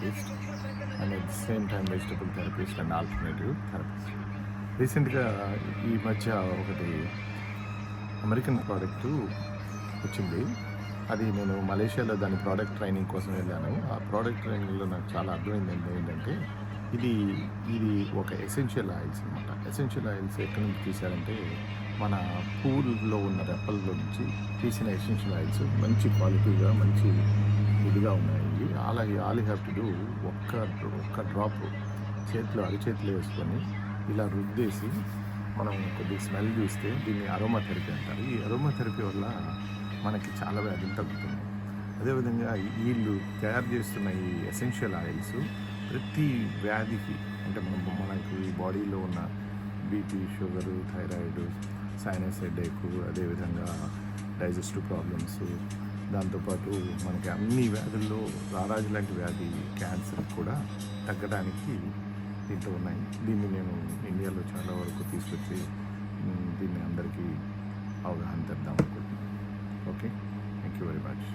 Therapist and at the same time vegetable therapist and alternative therapist. రీసెంట్గా ఈ మధ్య ఒకటి అమెరికన్ ప్రోడక్టు వచ్చింది. అది నేను మలేషియాలో దాని ప్రోడక్ట్ ట్రైనింగ్ కోసం వెళ్ళాను. ఆ ప్రోడక్ట్ ట్రైనింగ్లో నాకు చాలా అర్థమైంది ఏంటంటే ఇది ఇది ఒక ఎసెన్షియల్ ఆయిల్స్ అనమాట. ఎసెన్షియల్ ఆయిల్స్ ఎక్కడి నుంచి తీశారంటే మన పూల్లో ఉన్న రెప్పల్లో నుంచి తీసిన ఎసెన్షియల్ ఆయిల్స్ మంచి క్వాలిటీగా మంచి ఇదిగా ఉన్నాయి. అలాగే all you have to do ఒక్క డ్రాప్ చేతిలో అరిచేతిలో వేసుకొని ఇలా రుద్దేసి మనం కొద్దిగా స్మెల్ చూస్తే దీన్ని అరోమా థెరపీ అంటారు. ఈ అరోమా థెరపీ వల్ల మనకి చాలా వ్యాధులు తగ్గుతున్నాయి. అదేవిధంగా వీళ్ళు తయారు చేస్తున్న ఈ ఎసెన్షియల్ ఆయిల్స్ ప్రతి వ్యాధికి అంటే మనకి బాడీలో ఉన్న BP, sugar, thyroid, sinus headache, అదేవిధంగా డైజెస్టివ్ ప్రాబ్లమ్స్, దాంతోపాటు మనకి అన్ని వ్యాధుల్లో రారాజు లాంటి వ్యాధి క్యాన్సర్ కూడా తగ్గడానికి దీంట్లో ఉన్నాయి. దీన్ని నేను ఇండియాలో చాలా వరకు తీసుకొచ్చి దీన్ని అందరికీ అవగాహన తెద్దాం అనుకుంటున్నాను. Okay, thank you very much.